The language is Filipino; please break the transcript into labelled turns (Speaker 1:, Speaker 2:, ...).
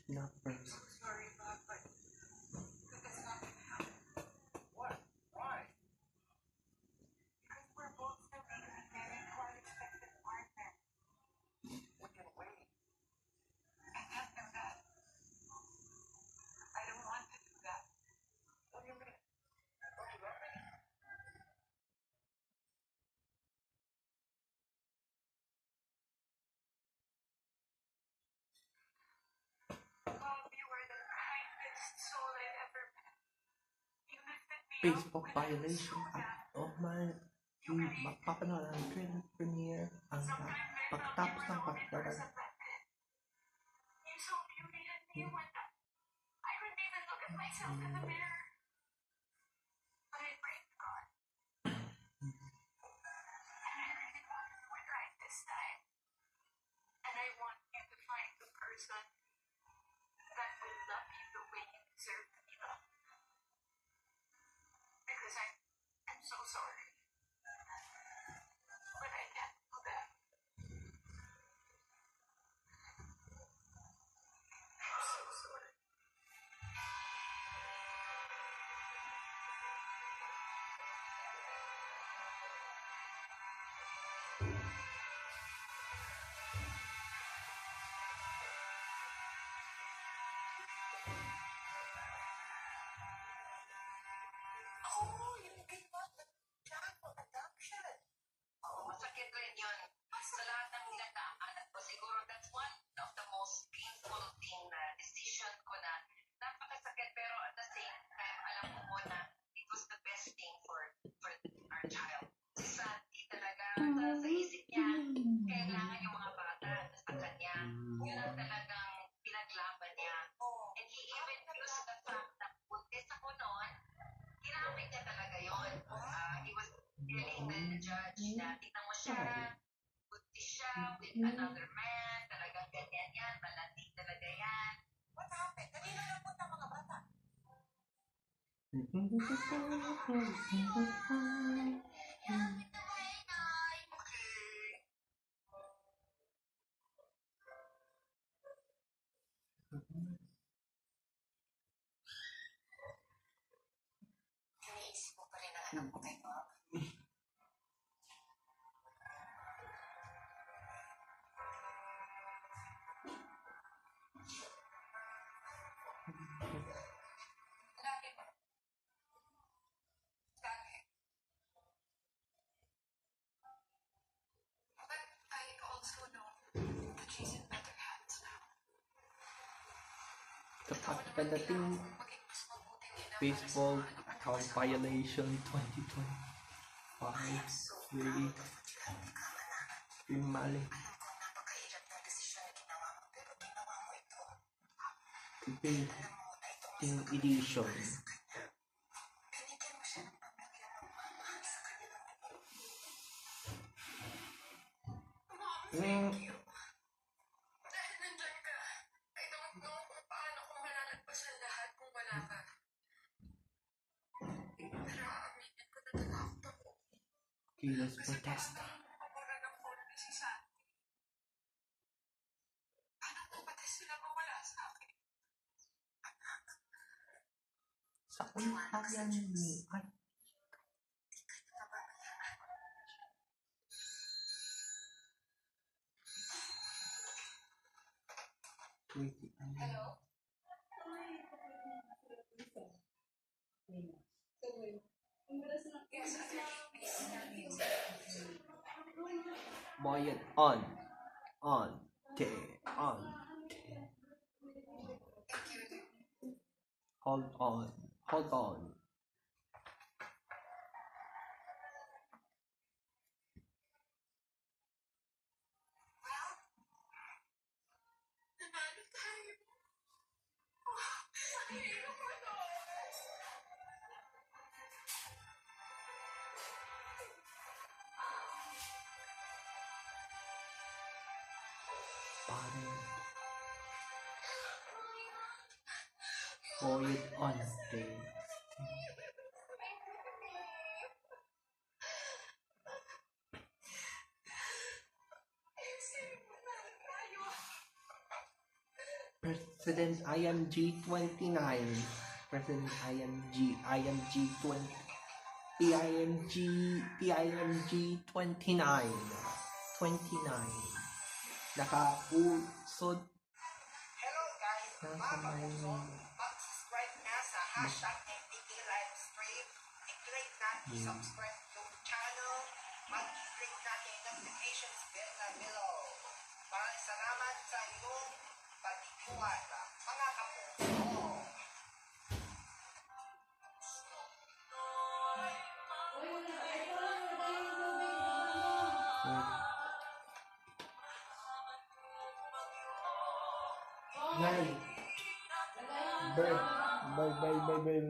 Speaker 1: kidnappers.
Speaker 2: Sorry, Bob, but that's not gonna happen. What? Why? Because we're both still legally married to our respective partner. We can wait. I can't do that. I don't want to do that. What do you mean? Don't you love me? Bob, you were the kindest soul I've ever met. You lifted me up
Speaker 1: Facebook
Speaker 2: when I was
Speaker 1: violation.
Speaker 2: so down.
Speaker 1: Oh man, magpapanood ang trailer premiere ang pagkatapos ng pagdarag.
Speaker 2: You saw beauty in me when I couldn't even look at myself in the mirror. But I prayed to God. And I really want to do it right this time. And I want you to find the person that will love you the way you deserve to be loved. Because I'm so sorry. But I can't do that. I'm so sorry. Oh, yung ginawa ng Jaco adoption. Oo, masakit rin yun. Sa lahat ng pinagdaanan ko, siguro that's one of the most painful thing na decision ko na napakasakit pero at the same time, alam ko na it was the best thing for our child. Si Santi talaga, sa isip niya, kailangan yung mga bata sa kanya. Yun ang talagang pinaglaban niya. And he even used the fact na buntis ako noon, ginamit niya talaga yun. He was telling the judge na tingnan mo siya, buntis siya with another man, talagang ganyan yan, malandi talaga yan. What happened? Kanina lang punta mga bata. Iniisip mo pa rin ang anak mo kay Bob. Lagi ba? Lagi. But I also know that she's in better hands now.
Speaker 1: Kapag pagdating
Speaker 2: Maging mas mabuting ina para sa
Speaker 1: Facebook
Speaker 2: mga anak mo.
Speaker 1: account violation 2025 Wait, yung mali.
Speaker 2: Alam ko napakahirap ng desisyon na ginawa mo, pero ginawa mo ito.
Speaker 1: Today,
Speaker 2: Alam mo na ito ang
Speaker 1: yung edition.
Speaker 2: binigyan mo siya ng pamilya ng mamahal sa kanilang ito.
Speaker 1: Yung
Speaker 2: Dahil nandyan ka, I don't know kung paano ko malalagpasan lahat kung wala ka. Pero aaminin ko na natatakot ako.
Speaker 1: kilos
Speaker 2: Kasi
Speaker 1: protest.
Speaker 2: parang nakapaboran ng konti si Santi. Paano kung pati sila mawala sa akin?
Speaker 1: Sa ulitan ni ay
Speaker 2: Hello? Yes,
Speaker 1: Boyan on te on
Speaker 2: thank you.
Speaker 1: hold on
Speaker 2: Well, nanalo tayo. Mahirap mo to.
Speaker 1: parang Boyan on te President IMG 29. President IMG 20. PIMG 29. 29. Nakausod
Speaker 2: Hello guys,
Speaker 1: na
Speaker 2: mga
Speaker 1: kamay
Speaker 2: kapuso, mag-subscribe na sa hashtag MDK Livestream. I-click natin subscribe yung channel. Mag-click natin notifications bell na below. Maraming salamat sa iyong pagtitiwala, mga kapuso.
Speaker 1: Nay. Bird. Bye.